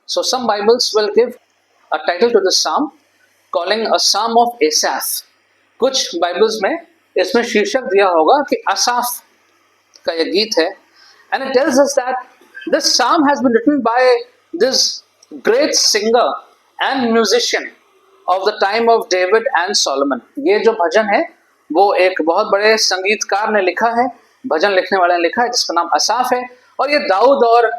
So some Bibles will give a title to the psalm calling a psalm of Asaph. कुछ Bibles में इसमें शीर्षक दिया होगा कि असाफ का यह गीत है. And it tells us that this psalm has been written by this great singer and musician of the time of David and Solomon. ये जो भजन है वो एक बहुत बड़े संगीतकार ने लिखा है, भजन लिखने वाले ने लिखा है, जिसका नाम असाफ है. और ये दाऊद और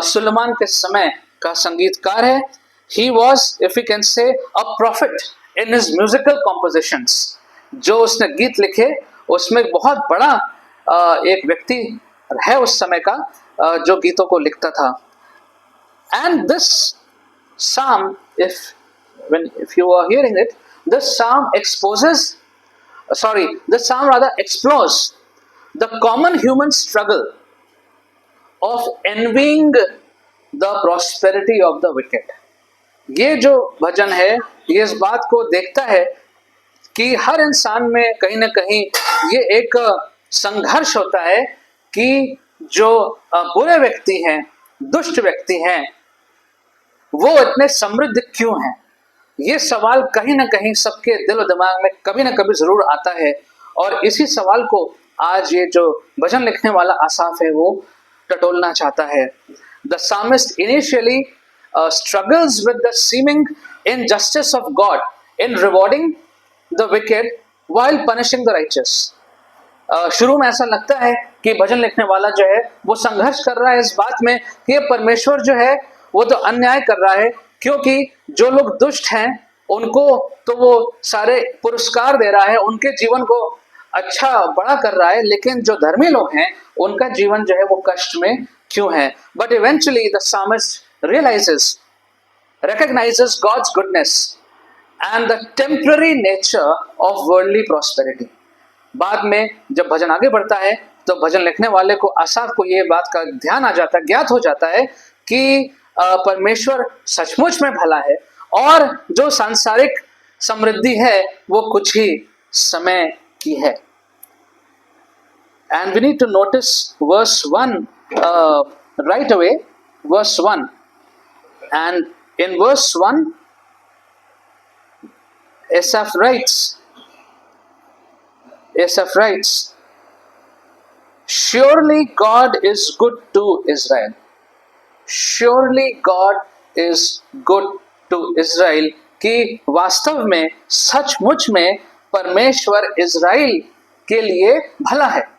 सुलेमान के समय का संगीतकार है. He was, if we can say, a prophet in his musical compositions. जो उसने गीत लिखे उसमें बहुत बड़ा एक व्यक्ति है उस समय का जो गीतों को लिखता था. And this psalm, if you are hearing it, this psalm explores the common human struggle of envying the prosperity of the wicked. ये जो भजन है ये इस बात को देखता है कि हर इंसान में कहीं ना कहीं ये एक संघर्ष होता है कि जो बुरे व्यक्ति हैं, दुष्ट व्यक्ति हैं, वो इतने समृद्ध क्यों हैं. ये सवाल कहीं ना कहीं सबके दिल और दिमाग में कभी ना कभी जरूर आता है. और इसी सवाल को आज ये जो भजन लिखने वाला असाफ है वो टटोलना चाहता है. The psalmist initially struggles with the seeming injustice of God in rewarding the wicked while punishing the righteous. शुरू में ऐसा लगता है कि भजन लिखने वाला जो है वो संघर्ष कर रहा है इस बात में कि ये परमेश्वर जो है वो तो अन्याय कर रहा है, क्योंकि जो लोग दुष्ट हैं उनको तो वो सारे पुरस्कार दे रहा है, उनके जीवन को अच्छा बड़ा कर रहा है, लेकिन जो धर्मी लोग हैं उनका जीवन जो है वो कष्ट में क्यों है. But eventually the psalmist recognizes God's goodness and the temporary nature of worldly prosperity. बाद में जब भजन आगे बढ़ता है तो भजन लिखने वाले को असाफ को ये बात का ध्यान आ जाता है, ज्ञात हो जाता है कि परमेश्वर सचमुच में भला है और जो सांसारिक समृद्धि है वो कुछ ही समय की है. And we need to notice verse 1 right away, verse 1. And in verse 1, Asaph writes, surely God is good to Israel. Surely God is good to Israel. कि वास्तव में सचमुच में परमेश्वर इज़राइल के लिए भला है.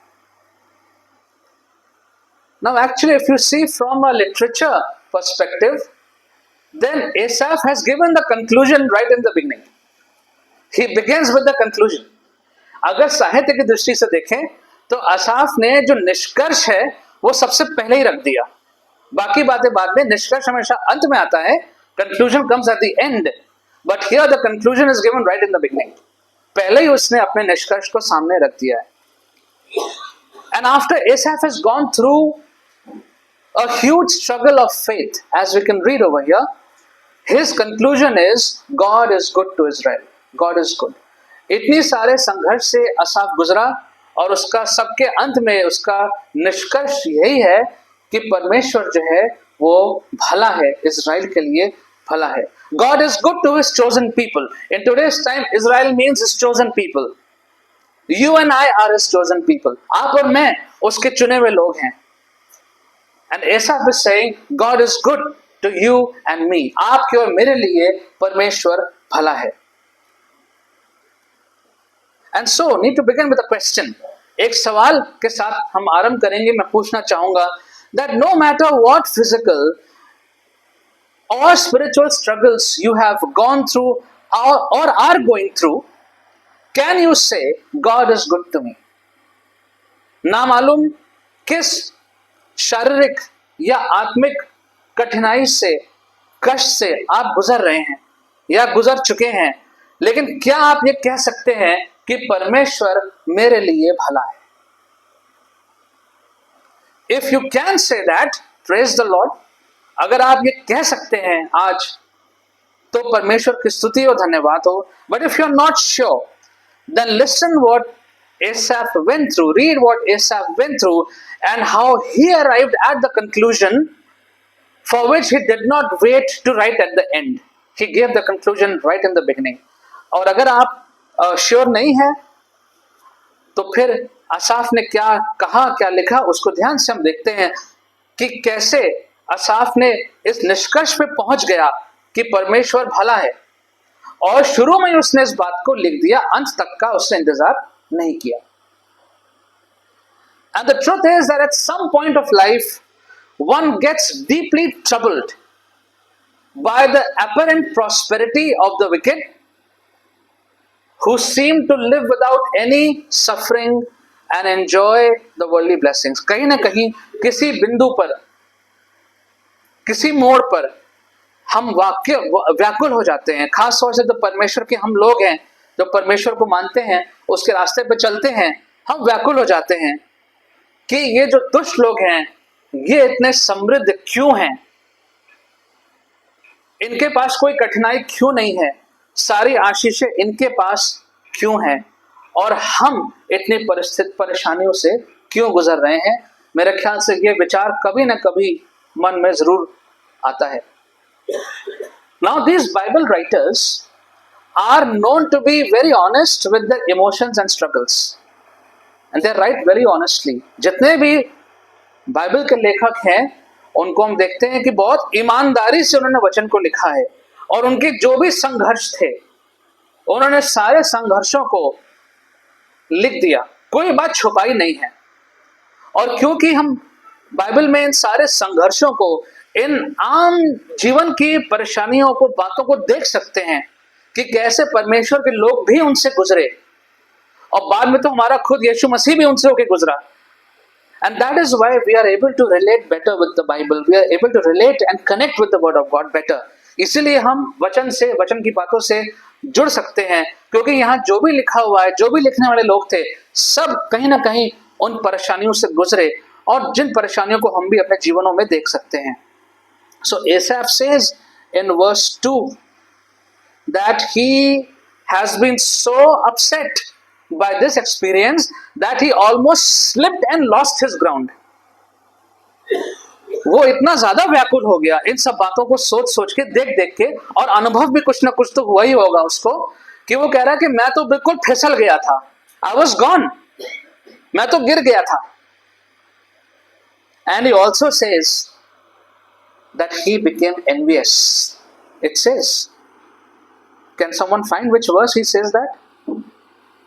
Now actually if you see from a literature perspective, then Asaph has given the conclusion right in the beginning. He begins with the conclusion. अगर साहित्य की दृष्टि से देखें तो असाफ ने जो निष्कर्ष है वो सबसे पहले ही रख दिया, बाकी बातें बाद में. निष्कर्ष हमेशा अंत में आता है, conclusion comes at the end, but here the conclusion is given right in the beginning. पहले ही उसने अपने निष्कर्ष को सामने रख दिया है. And after Asaph has gone through a huge struggle of faith, as we can read over here, his conclusion is God is good to Israel. God is good. इतनी सारे संघर्ष से असाफ गुजरा और उसका सबके अंत में उसका निष्कर्ष यही है कि परमेश्वर जो है वो भला है, इज़राइल के लिए भला है. God is good to his chosen people. In today's time, Israel means his chosen people. You and I are his chosen people. आप और मैं उसके चुने हुए लोग हैं. And Asaph is saying, God is good to you and me. आपके और मेरे लिए परमेश्वर भला है. And so, need to begin with a question. एक सवाल के साथ हम आरंभ करेंगे. मैं पूछना चाहूंगा that no matter what physical or spiritual struggles you have gone through or are going through, can you say God is good to me? ना मालूम किस शारीरिक या आत्मिक कठिनाई से, कष्ट से आप गुजर रहे हैं या गुजर चुके हैं, लेकिन क्या आप ये कह सकते हैं कि परमेश्वर मेरे लिए भला है? If you can say that, praise the Lord. अगर आप ये कह सकते हैं आज तो परमेश्वर की स्तुति और धन्यवाद हो. But if you're not sure, then listen what Asaph went through. Read what Asaph went through and how he arrived at the conclusion for which he did not wait to write at the end. He gave the conclusion right in the beginning. और अगर आप sure नहीं है तो फिर असाफ ने क्या कहा, क्या लिखा, उसको ध्यान से हम देखते हैं कि कैसे असाफ ने इस निष्कर्ष पे पहुंच गया कि परमेश्वर भला है, और शुरू में उसने इस बात को लिख दिया, अंत तक का उसने इंतजार नहीं किया. And the truth is that at some point of life, one gets deeply troubled by the apparent prosperity of the wicked, who seem to live without any suffering and enjoy the worldly blessings. कहीं ना कहीं किसी बिंदु पर, किसी मोड़ पर हम व्याकुल हो जाते हैं. खास तौर से तो परमेश्वर के हम लोग हैं जो परमेश्वर को मानते हैं, उसके रास्ते पर चलते हैं, हम व्याकुल हो जाते हैं कि ये जो दुष्ट लोग हैं ये इतने समृद्ध क्यों हैं, इनके पास कोई कठिनाई क्यों नहीं है, सारी आशीषें इनके पास क्यों हैं, और हम इतनी परेशानियों से क्यों गुजर रहे हैं. मेरे ख्याल से ये विचार कभी ना कभी मन में जरूर आता है. Now these Bible writers are known to be very honest with their emotions and struggles, and they write very honestly. जितने भी बाइबल के लेखक हैं उनको हम देखते हैं कि बहुत ईमानदारी से उन्होंने वचन को लिखा है, और उनके जो भी संघर्ष थे उन्होंने सारे संघर्षों को लिख दिया, कोई बात छुपाई नहीं है. और क्योंकि हम बाइबल में इन सारे संघर्षों को, इन आम जीवन की परेशानियों को, बातों को देख सकते हैं कि कैसे परमेश्वर के लोग भी उनसे गुजरे, और बाद में तो हमारा खुद यीशु मसीह भी उनसे होकर गुजरा. And that is why we are able to relate better with the Bible. We are able to relate and connect with the Word of God better. इसीलिए हम वचन से, वचन की बातों से जुड़ सकते हैं, क्योंकि यहाँ जो भी लिखा हुआ है, जो भी लिखने वाले लोग थे, सब कहीं ना कहीं उन परेशानियों से गुजरे, और जिन परेशानियों को हम भी अपने जीवनों में देख सकते हैं. So Asaph says in verse 2 that he has been so upset by this experience that he almost slipped and lost his ground. वो इतना ज्यादा व्याकुल हो गया इन सब बातों को सोच सोच के, देख देख के, और अनुभव भी कुछ ना कुछ तो हुआ ही होगा उसको, कि वो कह रहा है कि मैं तो बिल्कुल फिसल गया था. I was gone. मैं तो गिर गया था. And he also says that he became envious. It says, can someone find which verse he says that?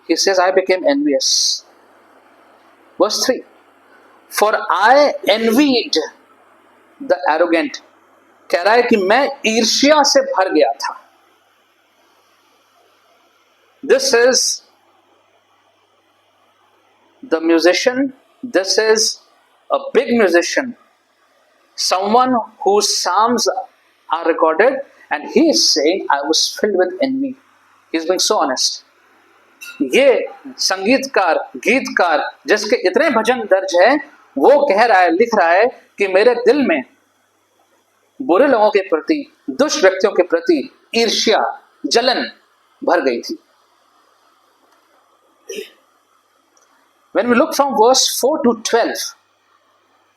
He says, I became envious. Verse 3. For I envied the arrogant. कह रहा है कि मैं ईर्ष्या से भर गया था. This is the musician. This is a big musician. Someone whose psalms are recorded, and he is saying, I was filled with envy. He is being so honest. ये संगीतकार, गीतकार जिसके इतने भजन दर्ज है, वो कह रहा है, लिख रहा है कि मेरे दिल में बुरे लोगों के प्रति, दुष्ट व्यक्तियों के प्रति ईर्ष्या, जलन भर गई थी. When we look from verse 4 to 12,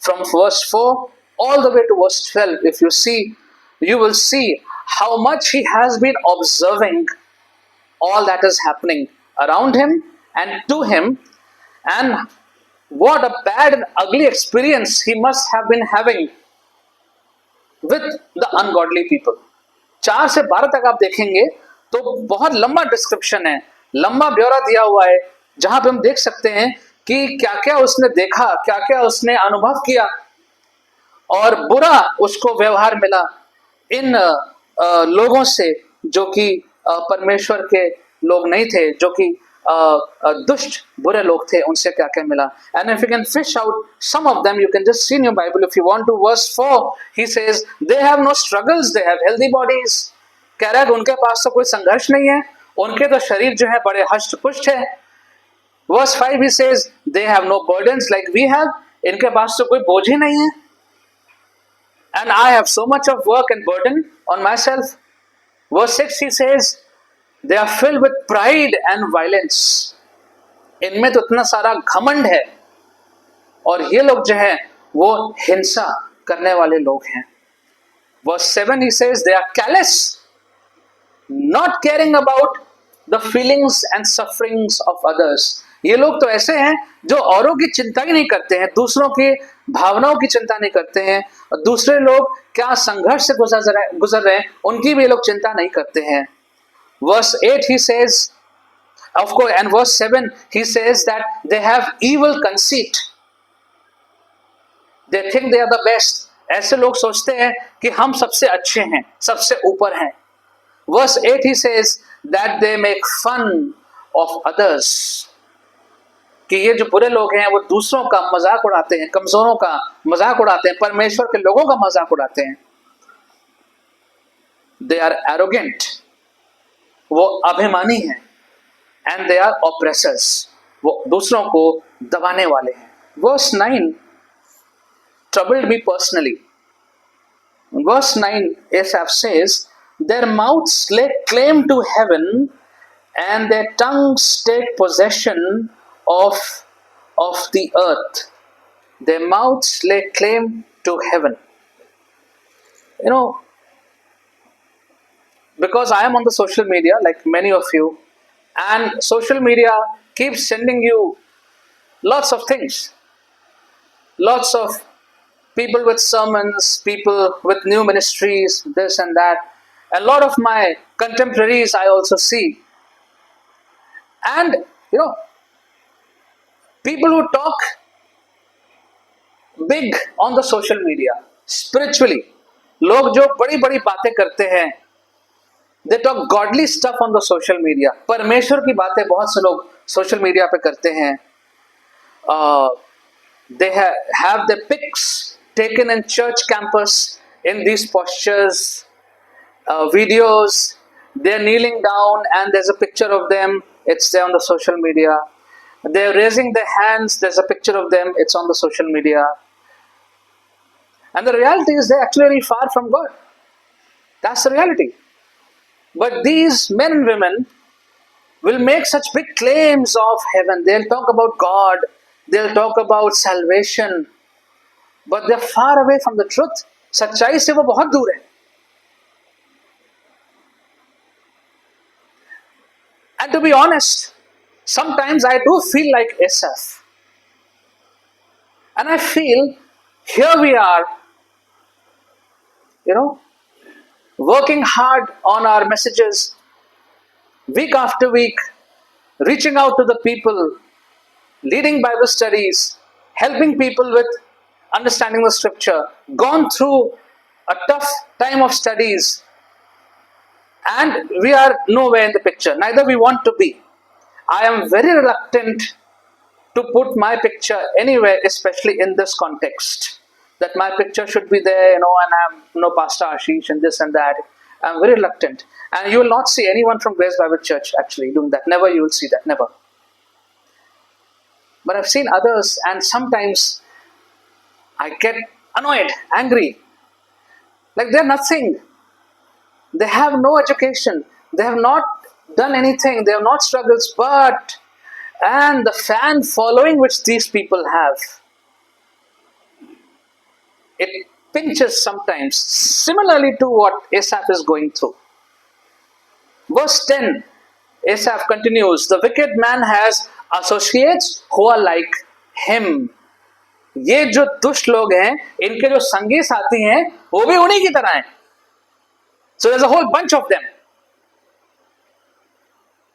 from verse 4 all the way to verse 12, if you see, you will see how much he has been observing all that is happening around him and to him, and what a bad and ugly experience he must have been having with the ungodly people. 4 से 12 तक आप देखेंगे तो बहुत लंबा description है, लंबा ब्यौरा दिया हुआ है, जहां पे हम देख सकते हैं कि क्या क्या उसने देखा, क्या क्या उसने अनुभव किया, और बुरा उसको व्यवहार मिला इन लोगों से जो कि परमेश्वर के लोग नहीं थे, जो कि दुष्ट बुरे लोग थे, उनसे क्या क्या मिला. And if you can fish out some of them, you can just see in your Bible if you want to. Verse 4, he says they have no struggles, they have healthy bodies. कह रहा है कि उनके पास तो कोई संघर्ष नहीं है, उनके तो शरीर जो है बड़े हष्ट पुष्ट है. Verse 5, he says they have no burdens like we have. इनके पास तो कोई बोझ ही नहीं है. And I have so much of work and burden on myself. Verse 6, he says they are filled with pride and violence. इनमें तो इतना सारा घमंड है, और ये लोग जो हैं वो हिंसा करने वाले लोग हैं. Verse 7 he says they are callous, not caring about the feelings and sufferings of others. ये लोग तो ऐसे हैं जो औरों की चिंता ही नहीं करते हैं, दूसरों की भावनाओं की चिंता नहीं करते हैं, और दूसरे लोग क्या संघर्ष से गुजर रहे हैं उनकी भी ये लोग चिंता नहीं करते हैं. Verse 8 he says, of course, and verse 7 he says that they have evil conceit. They think they are the best. ऐसे लोग सोचते हैं कि हम सबसे अच्छे हैं, सबसे ऊपर हैं. Verse 8 he says that they make fun of others. कि ये जो बुरे लोग हैं वो दूसरों का मजाक उड़ाते हैं, कमजोरों का मजाक उड़ाते हैं, परमेश्वर के लोगों का मजाक उड़ाते हैं. They are arrogant. वो अभिमानी हैं. And they are oppressors. वो दूसरों को दबाने वाले हैं. Verse 9 troubled me personally. Verse 9 Asaph says, their mouths lay claim to heaven and their tongues take possession of the earth. Their mouths lay claim to heaven. You know, because I am on the social media like many of you, and social media keeps sending you lots of things, lots of people with sermons, people with new ministries, this and that. A lot of my contemporaries I also see. And, you know, people who talk big on the social media, spiritually, लोग जो बड़ी बड़ी बातें करते हैं, they talk godly stuff on the social media. परमेश्वर की बातें बहुत से लोग social media पे करते हैं. They have their pics taken in church campus in these postures, videos. They're kneeling down and there's a picture of them. It's there on the social media. They're raising their hands. There's a picture of them. It's on the social media. And the reality is they're actually very far from God. That's the reality. But these men and women will make such big claims of heaven. They'll talk about God. They'll talk about salvation. But they're far away from the truth. सच्चाई से वो बहुत दूर है. And to be honest, sometimes I do feel like Asaph. And I feel, here we are, you know, working hard on our messages, week after week, reaching out to the people, leading Bible studies, helping people with understanding the scripture, gone through a tough time of studies, and we are nowhere in the picture. Neither we want to be. I am very reluctant to put my picture anywhere, especially in this context. That my picture should be there, and I'm, Pastor Ashish and this and that. I'm very reluctant. And you will not see anyone from Grace Bible Church actually doing that. Never you will see that, never. But I've seen others, and sometimes I get annoyed, angry. Like they're nothing. They have no education. They have not done anything. They have not struggled. And the fan following which these people have, it pinches sometimes, similarly to what Asaph is going through. Verse 10, Asaph continues, the wicked man has associates who are like him. ये जो दुष्ट लोग हैं, इनके जो संगी साथी हैं, वो भी उन्हीं की तरह हैं. So there's a whole bunch of them.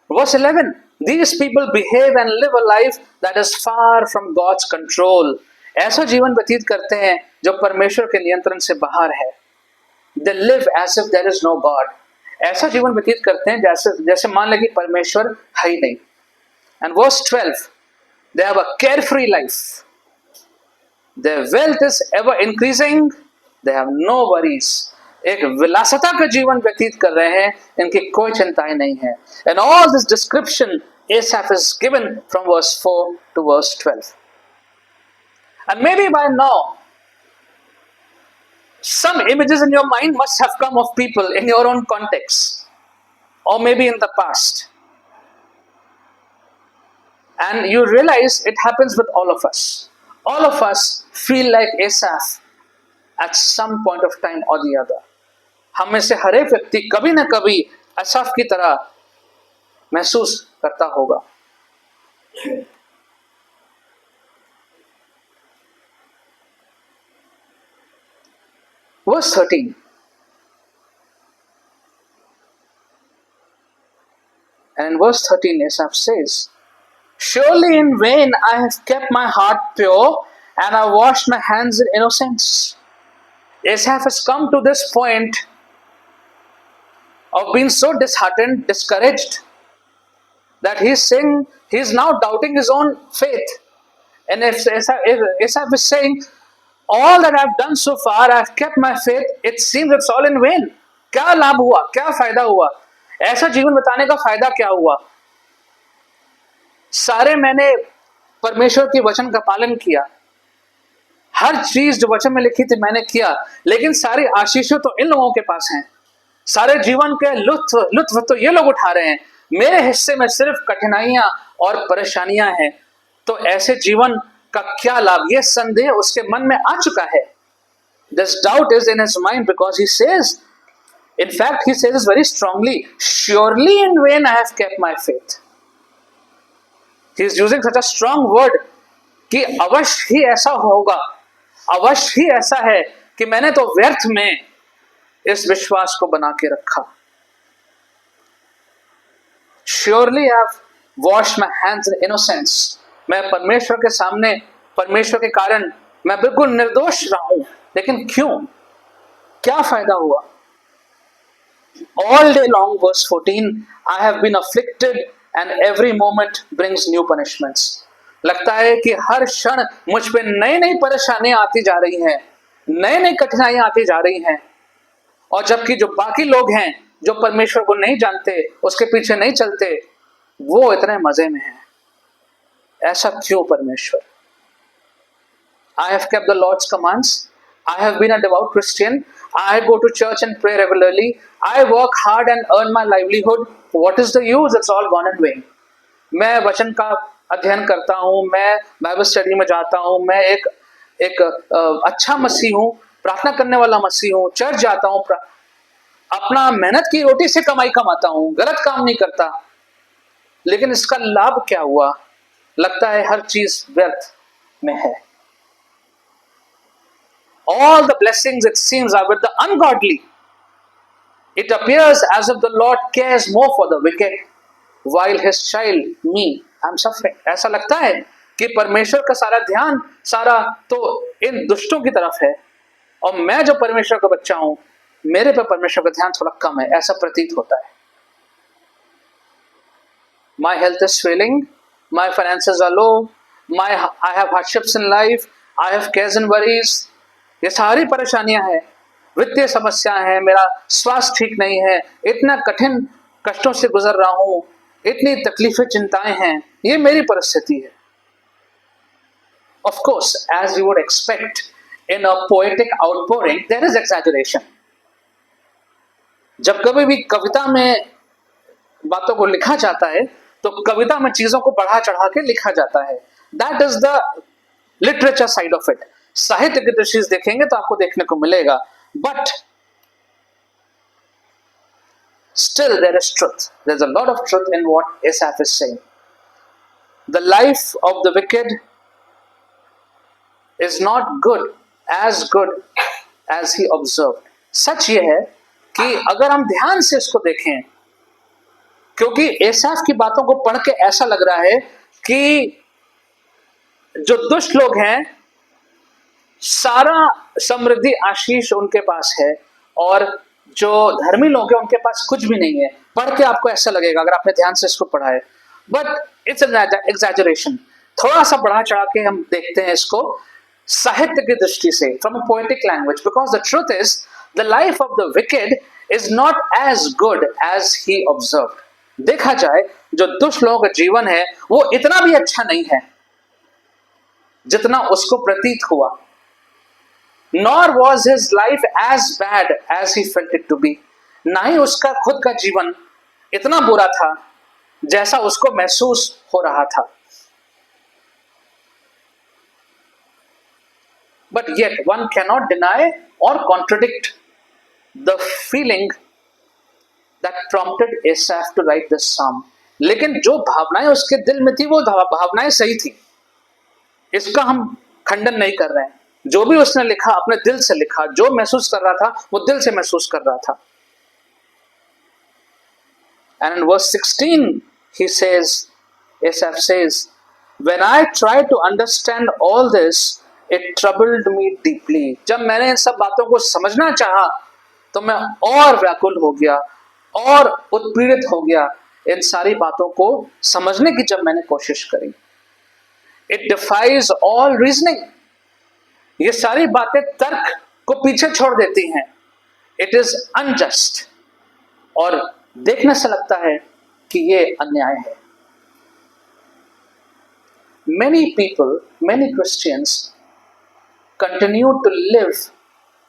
Verse 11, these people behave and live a life that is far from God's control. ऐसा जीवन व्यतीत करते हैं जो परमेश्वर के नियंत्रण से बाहर है. They live as if there is no God. ऐसा जीवन व्यतीत करते हैं जैसे मान लें कि परमेश्वर है ही नहीं. And verse 12, they have a carefree life. Their wealth is ever increasing. They have no worries. एक विलासता का जीवन व्यतीत कर रहे हैं, इनकी कोई चिंताएं नहीं है. And all this description Asaph is given from verse 4 to verse 12. And maybe by now, some images in your mind must have come of people in your own context, or maybe in the past. And you realize it happens with all of us. All of us feel like Asaph at some point of time or the other. हम में से हर एक व्यक्ति कभी ना कभी एसाफ की तरह महसूस करता होगा। Verse 13. And in verse 13, Asaph says, surely in vain I have kept my heart pure and I washed my hands in innocence. Asaph has come to this point of being so disheartened, discouraged, that he's saying he's now doubting his own faith. And if Asaph is saying, all that I've done so far, I've kept my faith, it seems it's all in vain. क्या लाभ हुआ, क्या फायदा हुआ, ऐसा जीवन बताने का फायदा क्या हुआ? सारे मैंने परमेश्वर के वचन का पालन किया, हर चीज जो वचन में लिखी थी मैंने किया, लेकिन सारी आशीषें तो इन लोगों के पास हैं, सारे जीवन के लुत्फ तो ये लोग उठा रहे हैं, मेरे हिस्से में सिर्फ कठिनाइयां और परेशानियां हैं। तो ऐसे जीवन का क्या लाभ? ये संदेह उसके मन में आ चुका है। This doubt is in his mind because he says, in fact, he says this very strongly, surely in vain I have kept my faith. He is using such a strong word कि अवश्य ही ऐसा होगा, अवश्य ही ऐसा है कि मैंने तो व्यर्थ में इस विश्वास को बना के रखा। Surely I have washed my hands in innocence. मैं परमेश्वर के सामने, परमेश्वर के कारण मैं बिल्कुल निर्दोष रहा हूं, लेकिन क्यों? क्या फायदा हुआ? All day long, verse 14, I have been afflicted and every moment brings new punishments. लगता है कि हर क्षण मुझ पे नई नई परेशानियां आती जा रही हैं, नई नई कठिनाइयां आती जा रही हैं, और जबकि जो बाकी लोग हैं जो परमेश्वर को नहीं जानते, उसके पीछे नहीं चलते, वो इतने मजे में हैं। ऐसा क्यों परमेश्वर? I have kept the Lord's commands. I have been a devout Christian. I go to church and pray regularly. I work hard and earn my livelihood. What is the use? It's all gone in vain. मैं वचन का अध्ययन करता हूँ, मैं Bible study में जाता हूँ, मैं एक अच्छा मसीह हूँ, प्रार्थना करने वाला मसीह हूँ, चर्च जाता हूँ, अपना मेहनत की रोटी से कमाई कमाता हूँ, गलत काम नहीं करता, लेकिन इसका लाभ क्या हुआ? लगता है हर चीज व्यर्थ में है। All the blessings, it seems, are with the ungodly. It appears as if the Lord cares more for the wicked, while his child, me, I'm suffering. ऐसा लगता है कि परमेश्वर का सारा ध्यान, सारा तो इन दुष्टों की तरफ है, और मैं जो परमेश्वर का बच्चा हूं, मेरे पे परमेश्वर का ध्यान थोड़ा कम है, ऐसा प्रतीत होता है। My health is failing, my finances are low, I have hardships in life, I have cares and worries. ये सारी परेशानियां हैं, वित्तीय समस्याएं हैं, मेरा स्वास्थ्य ठीक नहीं है, इतना कठिन कष्टों से गुजर रहा हूं, इतनी तकलीफें, चिंताएं हैं, ये मेरी परिस्थिति है। Of course, as you would expect in a poetic outpouring, there is exaggeration. जब कभी भी कविता में बातों को लिखा जाता है, तो कविता में चीजों को बढ़ा चढ़ा के लिखा जाता है। That is the literature side of it. साहित्य की दृष्टि से देखेंगे तो आपको देखने को मिलेगा, but still there is truth. There's a lot of truth in what Asaph is saying. The life of the wicked is not good as he observed. सच ये है कि अगर हम ध्यान से इसको देखें, क्योंकि एसाफ की बातों को पढ़ के ऐसा लग रहा है कि जो दुष्ट लोग हैं, सारा समृद्धि आशीष उनके पास है, और जो धर्मी लोग हैं उनके पास कुछ भी नहीं है। पढ़ के आपको ऐसा लगेगा अगर आपने ध्यान से इसको पढ़ा है, बट इट्स एग्जैजरेशन। थोड़ा सा बढ़ा चढ़ा के हम देखते हैं इसको साहित्य की दृष्टि से, from a poetic language, because the truth is the life of the wicked is not as good as he observed. देखा जाए जो दुष्ट लोगों का जीवन है वो इतना भी अच्छा नहीं है जितना उसको प्रतीत हुआ। Nor was his life as bad as he felt it to be. ना ही उसका खुद का जीवन इतना बुरा था जैसा उसको महसूस हो रहा था। But yet one cannot deny or contradict the feeling that prompted Asaph to write this psalm. लेकिन जो भावनाएं उसके दिल में थी वो भावनाएं सही थी, इसका हम खंडन नहीं कर रहे हैं। जो भी उसने लिखा अपने दिल से लिखा, जो महसूस कर रहा था वो दिल से महसूस कर रहा था। And in verse 16 he says, Asaph says, when I tried to understand all this, it troubled me deeply. जब मैंने इन सब बातों को समझना चाहा तो मैं और व्याकुल हो गया और उत्पीड़ित हो गया इन सारी बातों को समझने की जब मैंने कोशिश करी। It defies all reasoning. ये सारी बातें तर्क को पीछे छोड़ देती हैं। It is unjust. और देखने से लगता है कि ये अन्याय है। Many people, many Christians continue to live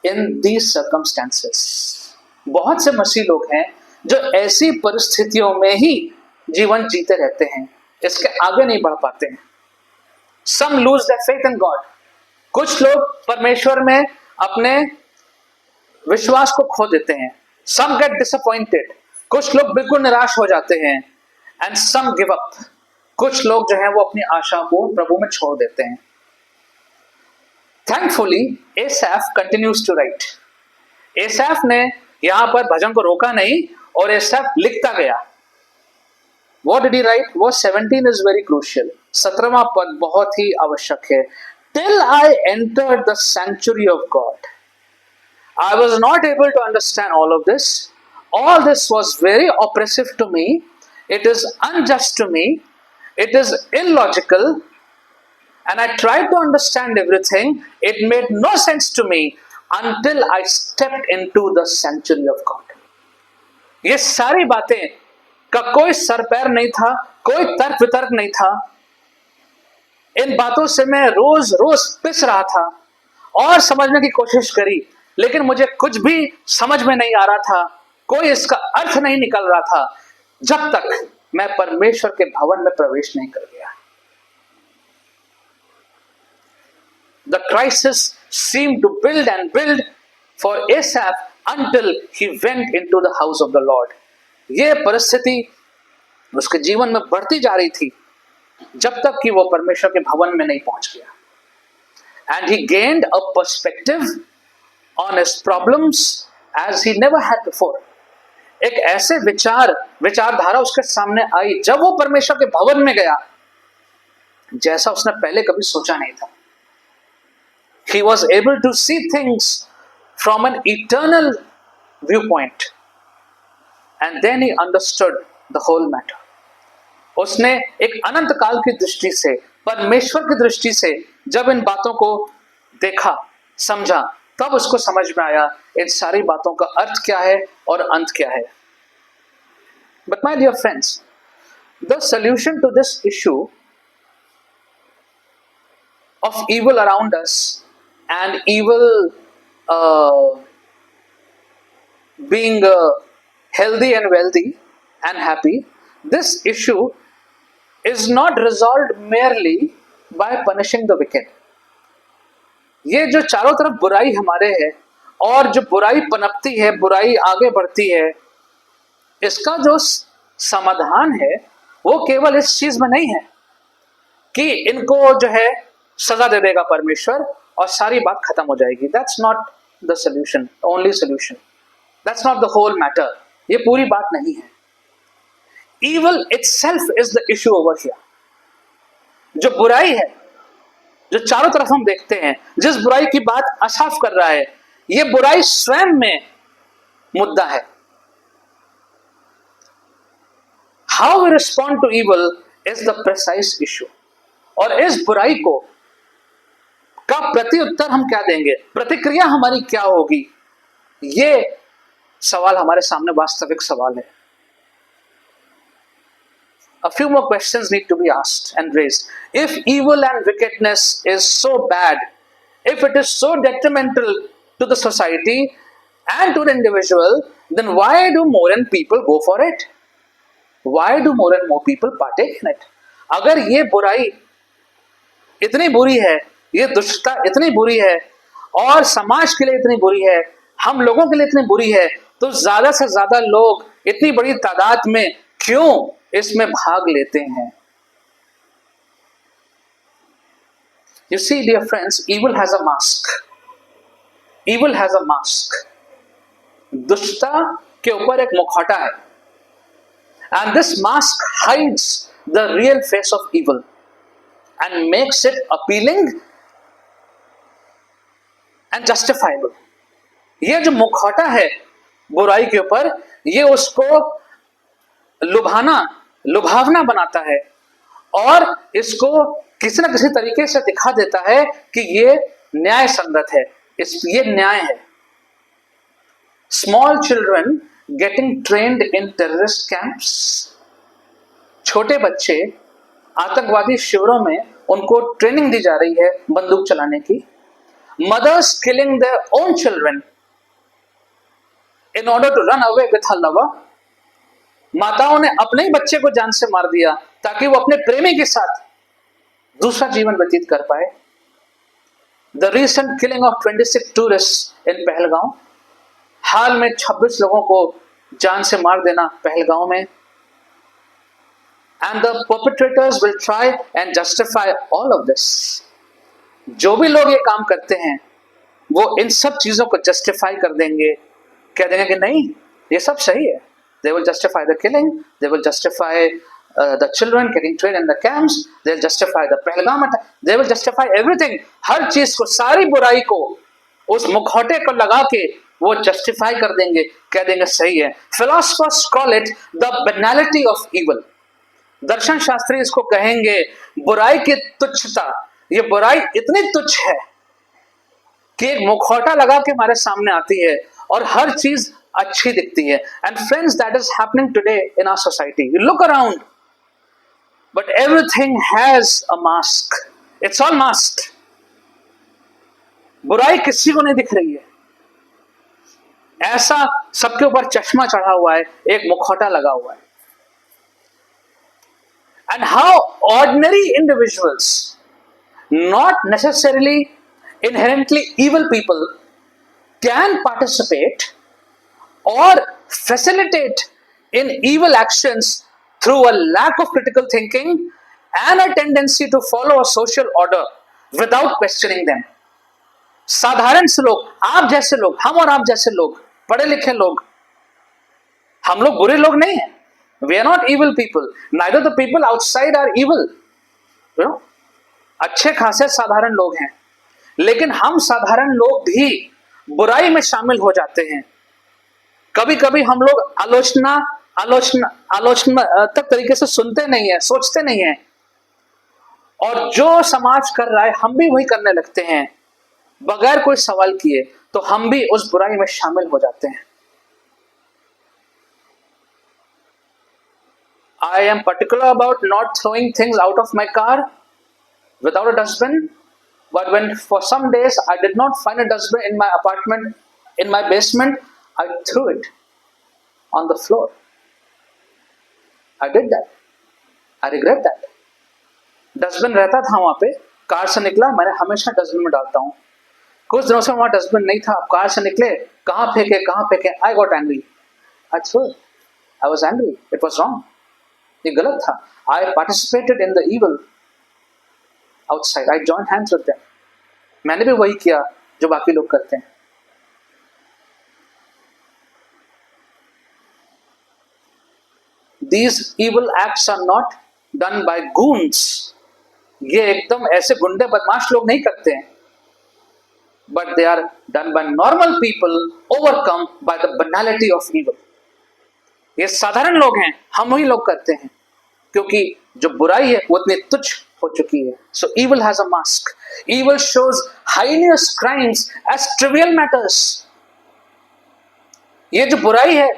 in these circumstances. बहुत से मसीह लोग हैं जो ऐसी परिस्थितियों में ही जीवन जीते रहते हैं, इसके आगे नहीं बढ़ पाते हैं। Some lose their faith in God. कुछ लोग परमेश्वर में अपने विश्वास को खो देते हैं। Some get disappointed. कुछ लोग बिल्कुल निराश हो जाते हैं। And some give up. कुछ लोग जो हैं वो अपनी आशा को प्रभु में छोड़ देते हैं। Thankfully, Asaph continues to write. Asaph ने यहाँ पर भजन को रोका नहीं और Asaph लिखता गया। What did he write? Verse 17 is very crucial. 17वां पद बहुत ही आवश्यक है। Till I entered the sanctuary of God, I was not able to understand all of this. All this was very oppressive to me. It is unjust to me. It is illogical. And I tried to understand everything. It made no sense to me until I stepped into the sanctuary of God. ये सारी बातें का कोई sir पैर नहीं था, कोई तर्क वितर्क नहीं था। इन बातों से मैं रोज रोज पिस रहा था और समझने की कोशिश करी, लेकिन मुझे कुछ भी समझ में नहीं आ रहा था, कोई इसका अर्थ नहीं निकल रहा था, जब तक मैं परमेश्वर के भवन में प्रवेश नहीं कर गया। The crisis seemed to build and build for Asaph until he went into the house of the Lord. ये परिस्थिति उसके जीवन में बढ़ती जा रही थी जब तक कि वो परमेश्वर के भवन में नहीं पहुंच गया। And he gained a perspective on his problems as he never had before. एक ऐसे विचारधारा उसके सामने आई जब वो परमेश्वर के भवन में गया, जैसा उसने पहले कभी सोचा नहीं था। He was able to see things from an eternal viewpoint, and then he understood the whole matter. उसने एक अनंत काल की दृष्टि से, परमेश्वर की दृष्टि से जब इन बातों को देखा, समझा, तब उसको समझ में आया इन सारी बातों का अर्थ क्या है और अंत क्या है। But my dear friends, the solution to this issue of evil around us and evil being healthy and wealthy and happy, this issue is not resolved merely by punishing the wicked. ये जो चारों तरफ बुराई हमारे है और जो बुराई पनपती है, बुराई आगे बढ़ती है, इसका जो समाधान है वो केवल इस चीज में नहीं है कि इनको जो है सजा दे देगा परमेश्वर और सारी बात खत्म हो जाएगी। That's not the solution, only solution. That's not the whole matter. ये पूरी बात नहीं है। Evil itself is the issue over here. जो बुराई है, जो चारों तरफ हम देखते हैं, जिस बुराई की बात असाफ कर रहा है, ये बुराई स्वयं में मुद्दा है। How we respond to evil is the precise issue. और इस बुराई को का प्रत्युत्तर हम क्या देंगे, प्रतिक्रिया हमारी क्या होगी, ये सवाल हमारे सामने वास्तविक सवाल है। A few more questions need to be asked and raised. If evil and wickedness is so bad, if it is so detrimental to the society and to the individual, then why do more and people go for it? Why do more and more people partake in it? अगर ये बुराई इतनी बुरी है, ये दुष्टता इतनी बुरी है और समाज के लिए इतनी बुरी है, हम लोगों के लिए इतनी बुरी है, तो ज्यादा से ज्यादा लोग इतनी बड़ी तादाद में क्यों इसमें भाग लेते हैं? You see, dear friends, evil has a mask. Evil has a mask. दुष्टता के ऊपर एक मुखौटा है. And this mask hides the real face of evil and makes it appealing and justifiable. ये जो मुखौटा है बुराई के ऊपर, ये उसको लुभावना बनाता है और इसको किसी न किसी तरीके से दिखा देता है कि ये न्याय संगत है, ये न्याय है. Small children getting trained in terrorist camps. छोटे बच्चे आतंकवादी शिविरों में उनको ट्रेनिंग दी जा रही है बंदूक चलाने की. Mothers killing their own children in order to run away with her lover. माताओं ने अपने ही बच्चे को जान से मार दिया ताकि वो अपने प्रेमी के साथ दूसरा जीवन व्यतीत कर पाए. The recent killing of 26 tourist in Pahalgam. हाल में 26 लोगों को जान से मार देना पहलगांव में. And the perpetrators will try and justify all of this. जो भी लोग ये काम करते हैं वो इन सब चीजों को जस्टिफाई कर देंगे, कह देंगे कि नहीं ये सब सही है. They will justify the killing, they will justify the children getting trained in the camps, they will justify the Pahalgam attack, they will justify everything. हर चीज को, सारी बुराई को उस मुखौटे को लगा के वो जस्टिफाई कर देंगे, कह देंगे सही है. Philosophers call it the banality of evil. दर्शन शास्त्री इसको कहेंगे बुराई की तुच्छता. ये बुराई इतनी तुच्छ है कि एक मुखौटा लगा के हमारे सामने आती है और हर चीज अच्छी दिखती है. And friends, that is happening today in our society. You look around but everything has a mask. It's all masked. बुराई किसी को नहीं दिख रही है, ऐसा सबके ऊपर चश्मा चढ़ा हुआ है, एक मुखौटा लगा हुआ है. And how ordinary individuals, not necessarily inherently evil people, can participate or facilitate in evil actions through a lack of critical thinking and a tendency to follow a social order without questioning them. साधारण से लोग, आप जैसे लोग, हम और आप जैसे लोग, पढ़े लिखे लोग, हम लोग बुरे लोग नहीं हैं. We are not evil people. Neither the people outside are evil. You know? अच्छे खासे साधारण लोग हैं, लेकिन हम साधारण लोग भी बुराई में शामिल हो जाते हैं. कभी कभी हम लोग आलोचना तक तरीके से सुनते नहीं है, सोचते नहीं है, और जो समाज कर रहा है हम भी वही करने लगते हैं बगैर कोई सवाल किए, तो हम भी उस बुराई में शामिल हो जाते हैं. I am particular about not throwing things out of my car without a dustbin, but when for some days I did not find a dustbin in my apartment, in my basement, I threw it on the floor. I did that. I regret that. Dustbin रहता था वहां पे, car से निकला, मैंने हमेशा dustbin में डालता हूं. कुछ दिनों से वहां डस्टबिन नहीं था, कार से निकले, कहां फेंके. I got angry. I threw it. I was angry. It was wrong. ये गलत था. I participated in the evil outside. I joined hands with them. मैंने भी वही किया जो बाकी लोग करते हैं. These evil acts are not done by goons. ये एकदम ऐसे गुंडे बदमाश लोग नहीं करते हैं. But they are done by normal people overcome by the banality of evil. ये साधारण लोग हैं, हम वही लोग करते हैं, क्योंकि जो बुराई है वो इतनी तुच्छ हो चुकी है. So evil has a mask. Evil shows heinous crimes as trivial matters. ये जो बुराई है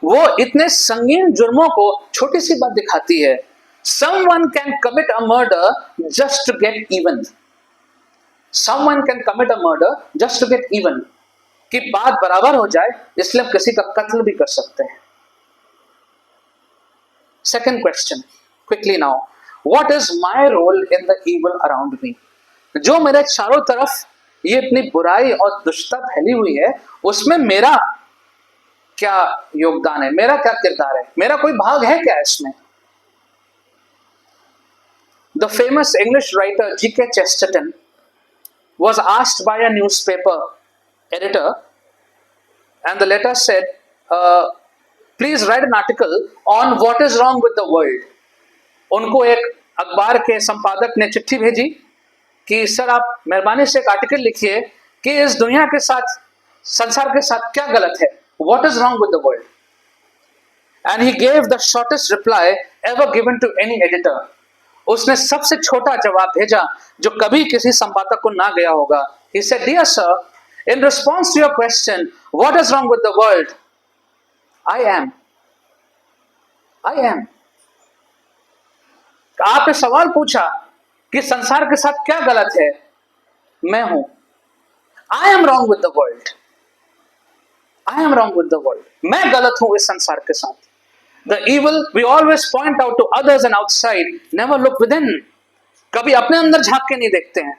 वो इतने संगीन जुर्मों को छोटी सी बात दिखाती है. Someone can commit a murder just to get even. Someone can commit a murder just to get even. कि बात बराबर हो जाए इसलिए हम किसी का कत्ल भी कर सकते हैं. Second question, quickly now. What is my role in the evil around me? जो मेरे चारों तरफ ये इतनी बुराई और दुष्टता फैली हुई है, उसमें मेरा क्या योगदान है, मेरा क्या किरदार है, मेरा कोई भाग है क्या इसमें? The famous English writer G.K. Chesterton was asked by a newspaper editor, and the letter said, please write an article on what is wrong with the world. उनको एक अखबार के संपादक ने चिट्ठी भेजी कि सर आप मेहरबानी से एक आर्टिकल लिखिए कि इस दुनिया के साथ, संसार के साथ क्या गलत है, what is wrong with the world. And he gave the shortest reply ever given to any editor. उसने सबसे छोटा जवाब भेजा जो कभी किसी संपादक को ना गया होगा. He said, dear sir, in response to your question, what is wrong with the world? I am. आपने सवाल पूछा कि संसार के साथ क्या गलत है, मैं हूं. I am wrong with the world. मैं गलत हूं इस संसार के साथ. The evil we always point out to others and outside, never look within. कभी अपने अंदर झांक के नहीं देखते हैं.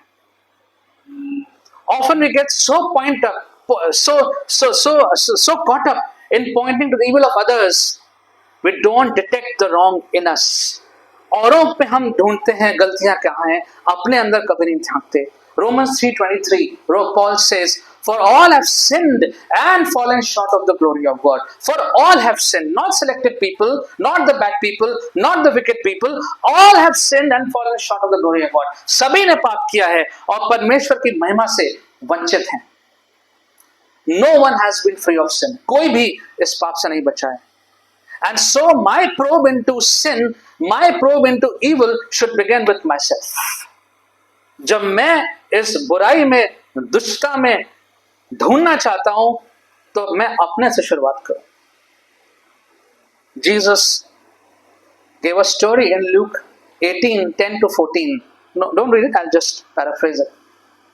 Often we get so caught up in pointing to the evil of others, we don't detect the wrong in us. औरों पे हम ढूंढते हैं गलतियां क्या हैं, अपने अंदर कभी नहीं झांकते. Romans 3:23, Paul says, for all have sinned and fallen short of the glory of God. For all have sinned, not selected people, not the bad people, not the wicked people. All have sinned and fallen short of the glory of God. सभी ने पाप किया है और परमेश्वर की महिमा से वंचित हैं. No one has been free of sin. कोई भी इस पाप से नहीं बचा है. And so my probe into sin, my probe into evil should begin with myself. जब मैं इस बुराई में, दुष्टता में ढूंढना चाहता हूं तो मैं अपने से शुरुआत करूं. Jesus gave a story in Luke 18:10-14. No, don't read it, I'll just paraphrase it.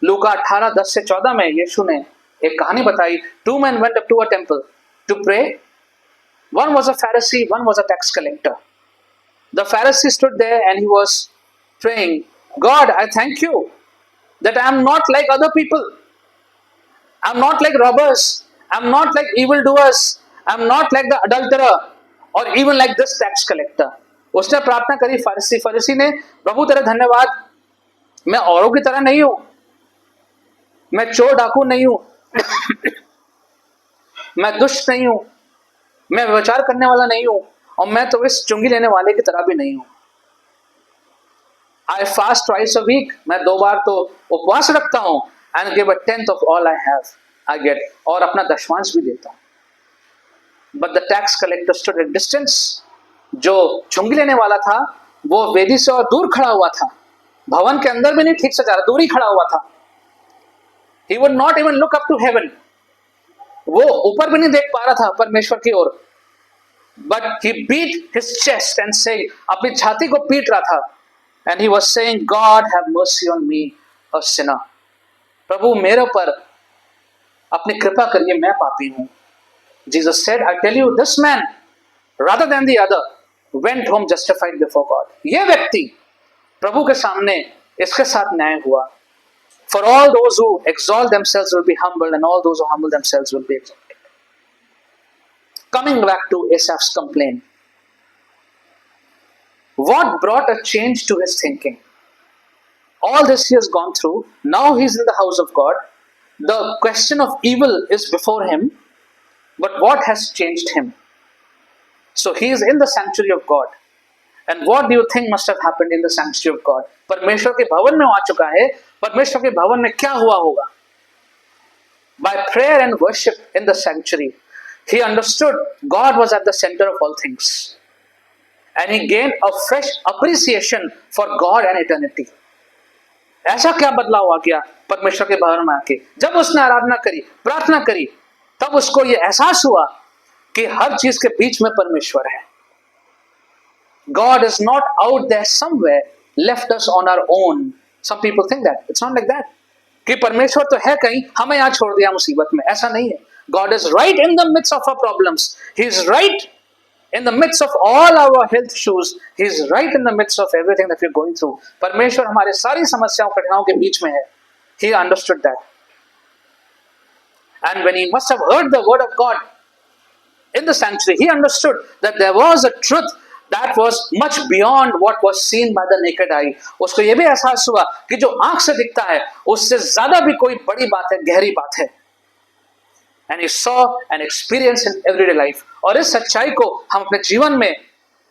लूका 18:10-14 में यीशु ने एक कहानी बताई. Two men went up to a temple to pray. One was a Pharisee, one was a tax collector. The Pharisee stood there and he was praying, God, I thank you that I am not like other people. I'm not like robbers. I'm not like evildoers. I'm not like the adulterer or even like this tax collector. उसने प्रार्थना करी फरीसी ने, प्रभु तेरा धन्यवाद, मैं औरों की तरह नहीं हूं, मैं चोर डाकू नहीं हूं, मैं दुष्ट नहीं हूं, मैं व्यभिचार करने वाला नहीं हूं, और मैं तो इस चुंगी लेने वाले की तरह भी नहीं हूं. I fast twice a week. मैं 2 बार तो उपवास रखता हूं. And give a tenth of all I have. I get, और अपना दशमांश भी देता हूं. But the tax collector stood at distance. जो चुंगी लेने वाला था वो वेदी से और दूर खड़ा हुआ था. भवन के अंदर भी नहीं ठीक से जा रहा, दूर ही खड़ा हुआ था. He would not even look up to heaven. वो ऊपर भी नहीं देख पा रहा था परमेश्वर की ओर. But he beat his chest and saying, अपनी छाती को पीट रहा था. And he was saying, God have mercy on me, a sinner. प्रभु मेरे पर अपनी कृपा करिए, मैं पापी हूं. Jesus said, I tell you, this man, rather than the other, went home justified before God. ये व्यक्ति प्रभु के सामने इसके साथ न्याय हुआ. For all those who exalt themselves will be humbled, and all those who humble themselves will be exalted. Coming back to Asaph's complaint, what brought a change to his thinking? All this he has gone through. Now he's in the house of God. The question of evil is before him. But what has changed him? So he is in the sanctuary of God. And what do you think must have happened in the sanctuary of God? परमेश्वर के भवन में आ चुका है. परमेश्वर के भवन में क्या हुआ होगा? By prayer and worship in the sanctuary, he understood God was at the center of all things. And he gained a fresh appreciation for God and eternity. ऐसा क्या बदलाव आ गया परमेश्वर के भवन में आके? जब उसने आराधना करी, प्रार्थना करी, तब उसको ये एहसास हुआ कि हर चीज के बीच में परमेश्वर है. God is not out there somewhere, left us on our own. Some people think that. It's not like that. कि परमेश्वर तो है कहीं, हमें यहाँ छोड़ दिया मुसीबत में. ऐसा नहीं है. God is right in the midst of our problems. He is right in the midst of all our health issues. He is right in the midst of everything that we're going through. परमेश्वर हमारे सारी समस्याओं कठिनाइयों के बीच में है. He understood that. And when he must have heard the word of God in the sanctuary, he understood that there was a truth that was much beyond what was seen by the naked eye. उसको ये भी एहसास हुआ कि जो आंख से दिखता है उससे ज्यादा भी कोई बड़ी बात है, गहरी बात है. And he saw and experienced in everyday life. और इस सच्चाई को हम अपने जीवन में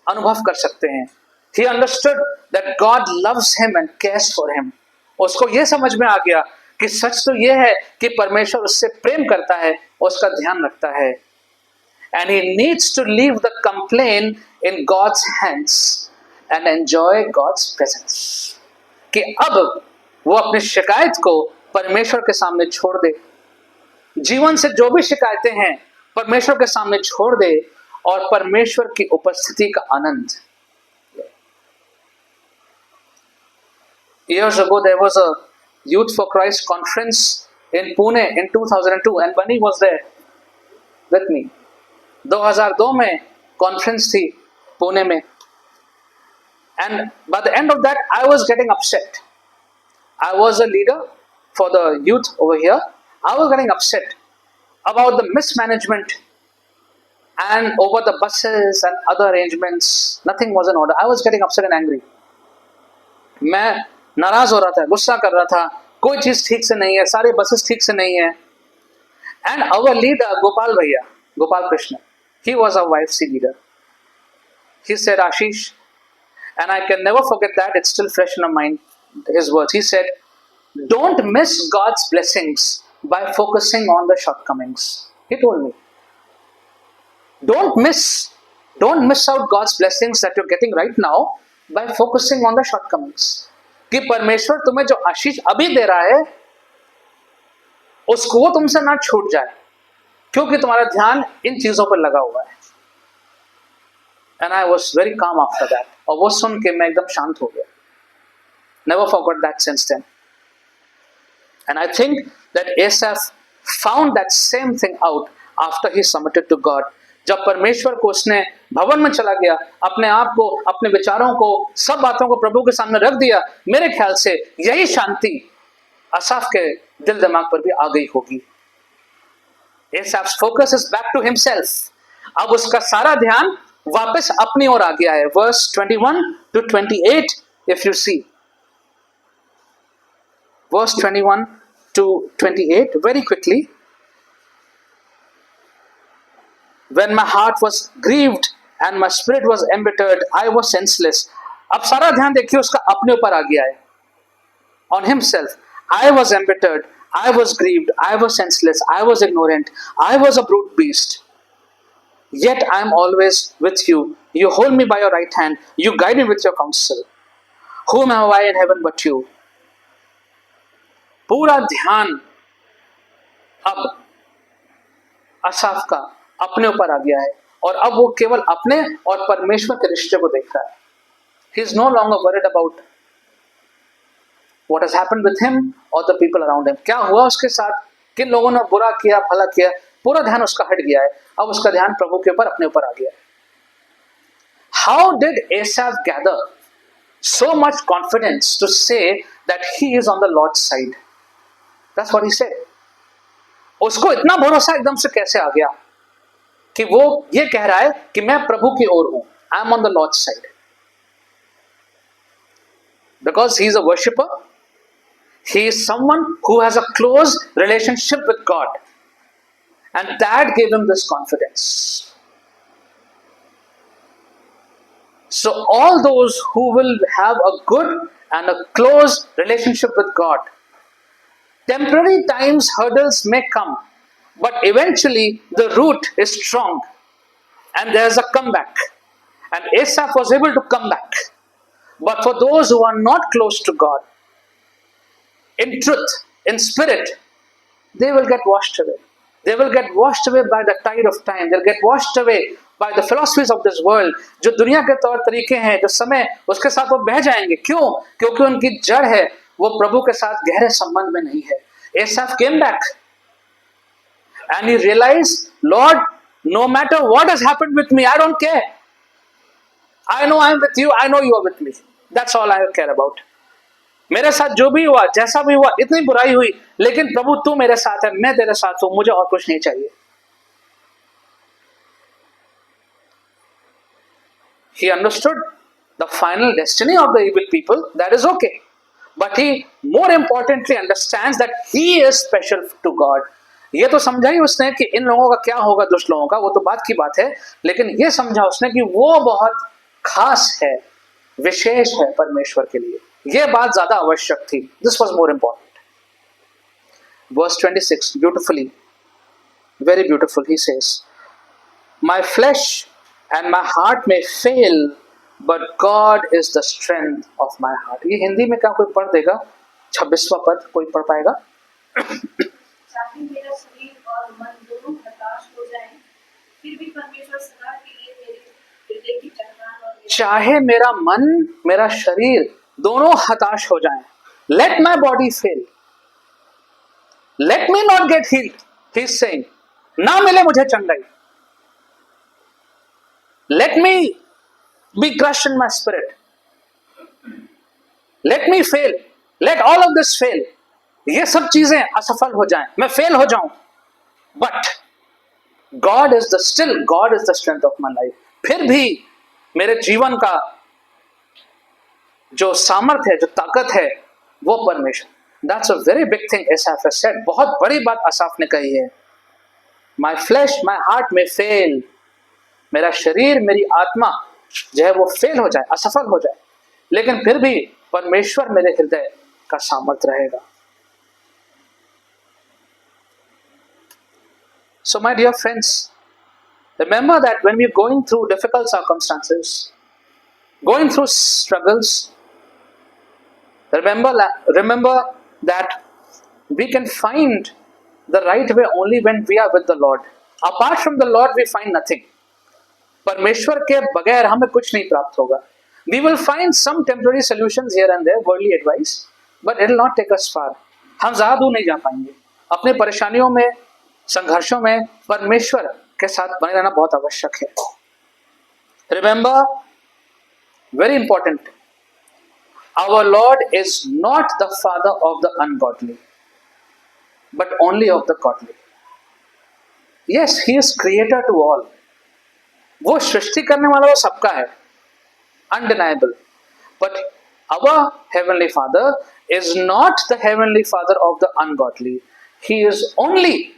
अनुभव कर सकते हैं. He understood that God loves him and cares for him. उसको ये समझ में आ गया कि सच तो ये है कि परमेश्वर उससे प्रेम करता है, उसका ध्यान रखता है. And he needs to leave the complaint in God's hands and enjoy God's presence. कि अब वो अपनी शिकायत को परमेश्वर के सामने छोड़ दे. जीवन से जो भी शिकायतें हैं परमेश्वर के सामने छोड़ दे और परमेश्वर की उपस्थिति का आनंद. Years ago there was a Youth for Christ conference in Pune in 2002 and Bunny was there with me. 2002 में कॉन्फ्रेंस थी पुणे में. And by the end of that I was getting upset. I was a leader for the youth over here. I was getting upset about the mismanagement and over the buses and other arrangements. Nothing was in order. I was getting upset and angry. मैं नाराज हो रहा था, गुस्सा कर रहा था, कोई चीज ठीक से नहीं है, सारे बसेस ठीक से नहीं है. And our leader गोपाल भैया, Gopal Krishna, he was our YFC leader. He said, Ashish, and I can never forget that, it's still fresh in my mind, his words. He said, don't miss God's blessings by focusing on the shortcomings. He told me, don't miss out God's blessings that you're getting right now by focusing on the shortcomings. कि परमेश्वर तुम्हें जो आशीष अभी दे रहा है उसको वो तुमसे ना छूट जाए क्योंकि तुम्हारा ध्यान इन चीजों पर लगा हुआ है. And I was very calm after that. और वो सुन के मैं एकदम शांत हो गया. Never forgot that since then. And I think that Asaph found that same thing out after he submitted to God. जब परमेश्वर को उसने भवन में चला गया, अपने आप को, अपने विचारों को, सब बातों को प्रभु के सामने रख दिया, मेरे ख्याल से यही शांति असाफ के दिल दिमाग पर भी आ गई होगी. Asaph's focus is back to himself. अब उसका सारा ध्यान वापस अपनी ओर आ गया है. Verse 21 to 28 if you see. Verse 21 to 28 very quickly. When my heart was grieved and my spirit was embittered, I was senseless. अब सारा ध्यान देखिए उसका अपने ऊपर आ गया है. On himself. I was embittered, I was grieved, I was senseless, I was ignorant, I was a brute beast. Yet I am always with you. You hold me by your right hand. You guide me with your counsel. Whom have I in heaven but you? पूरा ध्यान अब असाफ का अपने ऊपर आ गया है और अब वो केवल अपने और परमेश्वर के रिश्ते को देख रहा है. He is no longer worried about what has happened with him or the people around him. क्या हुआ उसके साथ, किन लोगों ने बुरा किया, भला किया, पूरा ध्यान उसका हट गया है. अब उसका ध्यान प्रभु के ऊपर, अपने ऊपर आ गया है. How did Asaph gather so much confidence to say that he is on the Lord's side? That's what he said. उसको इतना भरोसा एकदम से कैसे आ गया कि वो ये कह रहा है कि मैं प्रभु की ओर हूं. I am on the Lord's side. Because he is a worshipper. He is someone who has a close relationship with God. And that gave him this confidence. So all those who will have a good and a close relationship with God, temporary times, hurdles may come, but eventually the root is strong and there's a comeback. And Asaph was able to come back. But for those who are not close to God, in truth, in spirit, they will get washed away. They will get washed away by the tide of time. They'll get washed away by the philosophies of this world. जो दुनिया के तौर तरीके हैं, जो समय, उसके साथ वो बह जाएंगे. क्यों? क्योंकि उनकी जड़ है वो प्रभु के साथ गहरे संबंध में नहीं है. Asaph came back and he realized, Lord, no matter what has happened with me, I don't care. I know I'm with you. I know you are with me. That's all I care about. मेरे साथ जो भी हुआ, जैसा भी हुआ, इतनी बुराई हुई, लेकिन प्रभु तू मेरे साथ है, मैं तेरे साथ हूं, मुझे और कुछ नहीं चाहिए. He understood the final destiny of the evil people, that is okay. But he more importantly understands that he is special to God. ये तो समझा ही उसने कि इन लोगों का क्या होगा, दुष्ट लोगों का, वो तो बात की बात है, लेकिन ये समझा उसने कि वो बहुत खास है, विशेष है परमेश्वर के लिए. ये बात ज्यादा आवश्यक थी. This was more important. Verse 26, beautifully, very beautiful, he says, my flesh and my heart may fail, but God is the strength of my heart. ये हिंदी में क्या कोई पढ़ देगा? 26वां पद कोई पढ़ पाएगा? चाहे मेरा शरीर और मन दोनों हताश हो जाएं, फिर भी परमेश्वर सदा के लिए मेरे हृदय की टकरान और चाहे मेरा मन, मेरा शरीर दोनों हताश हो जाएं, let my body fail, let me not get healed, he is saying, ना मिले मुझे चंगाई, let me be crushed in my spirit, let me fail, let all of this fail, ये सब चीजें असफल हो जाएं, मैं फेल हो जाऊं, but God is the strength of my life. फिर भी मेरे जीवन का जो सामर्थ्य है, जो ताकत है, वो परमेश्वर. That's a very big thing Asaph has said. बहुत बड़ी बात असाफ ने कही है. My flesh, my heart may fail. मेरा शरीर, मेरी आत्मा जो है वो फेल हो जाए, असफल हो जाए, लेकिन फिर भी परमेश्वर मेरे हृदय का सामर्थ्य रहेगा. So my dear friends, remember that when we're going through difficult circumstances, going through struggles, remember that we can find the right way only when we are with the Lord. Apart from the Lord, we find nothing. परमेश्वर के बगैर हमें कुछ नहीं प्राप्त होगा. We will find some temporary solutions here and there, worldly advice, but it will not take us far. हम ज़्यादा दूर नहीं जा पाएंगे. अपने परेशानियों में, संघर्षों में परमेश्वर के साथ बने रहना बहुत आवश्यक है. Remember, very important, our Lord is not the father of the ungodly, but only of the godly. Yes, he is creator to all. वो सृष्टि करने वाला वो सबका है, undeniable. But our heavenly Father is not the heavenly Father of the ungodly. He is only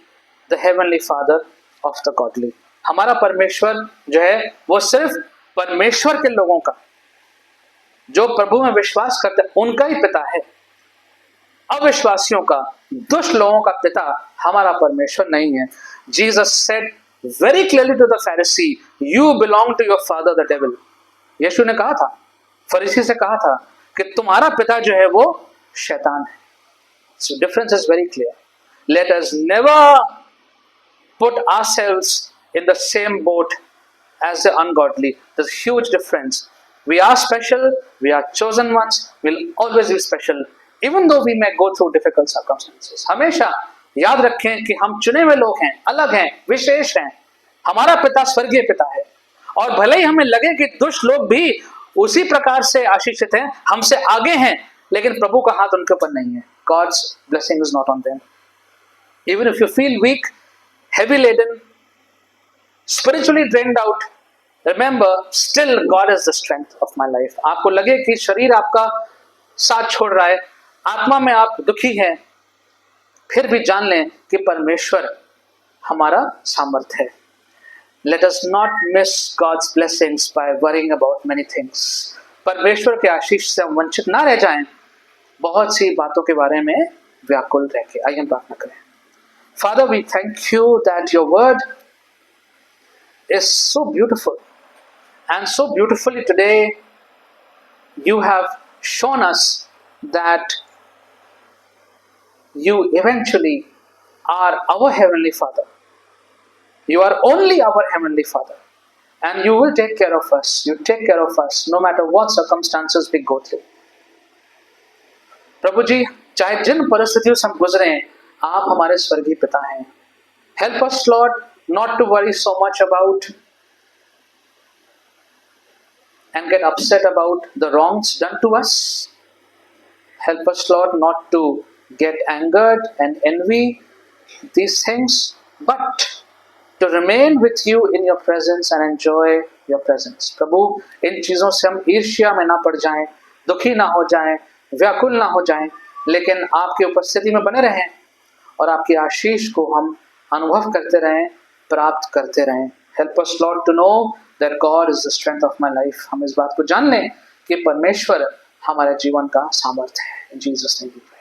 the heavenly Father of the godly. हमारा परमेश्वर जो है वो सिर्फ परमेश्वर के लोगों का, जो प्रभु में विश्वास करते हैं, उनका ही पिता है. अविश्वासियों का, दुष्ट लोगों का पिता हमारा परमेश्वर नहीं है. Jesus said very clearly to the Pharisee, you belong to your father the devil. यीशु ने कहा था, फरीसी से कहा था कि तुम्हारा पिता जो है वो शैतान है. So difference is very clear. Let us never put ourselves in the same boat as the ungodly. There's a huge difference. We are special, we are chosen ones, we'll always be special, even though we may go through difficult circumstances. हमेशा याद रखें कि हम चुने हुए लोग हैं, अलग हैं, विशेष हैं. हमारा पिता स्वर्गीय पिता है, और भले ही हमें लगे कि दुष्ट लोग भी उसी प्रकार से आशीषित हैं, हमसे आगे हैं, लेकिन प्रभु का हाथ उनके ऊपर नहीं है. God's blessing is not on them. Even if you feel weak, heavy laden, spiritually drained out, remember, still God is the strength of my life. आपको लगे कि शरीर आपका साथ छोड़ रहा है, आत्मा में आप दुखी हैं, फिर भी जान लें कि परमेश्वर हमारा सामर्थ्य है. Let us not miss God's blessings by worrying about many things. परमेश्वर के आशीष से हम वंचित ना रह जाएं, बहुत सी बातों के बारे में व्याकुल रह के. आइए हम प्रार्थना करें. Father, we thank you that your word is so beautiful, and so beautifully today you have shown us that you eventually are our heavenly Father. You are only our heavenly Father, and you will take care of us. You take care of us no matter what circumstances we go through. प्रभु जी, चाहे जिन परिस्थितियों से हम गुजरे, आप हमारे स्वर्गीय पिता हैं. Help us, Lord, not to worry so much about and get upset about the wrongs done to us. Help us, Lord, not to get angered and envy these things, but to remain with you in your presence and enjoy your presence. प्रभु, इन चीज़ों से हम ईर्ष्या में ना पड़ जाएं, दुखी ना हो जाएं, व्याकुल ना हो जाएं, लेकिन आपकी उपस्थिति में बने रहें और आपकी आशीष को हम अनुभव करते रहें, प्राप्त करते रहें. Help us, Lord, to know that God is the strength of my life. हम इस बात को जान लें कि परमेश्वर हमारे जीवन का सामर्थ्य है. In Jesus' name we pray.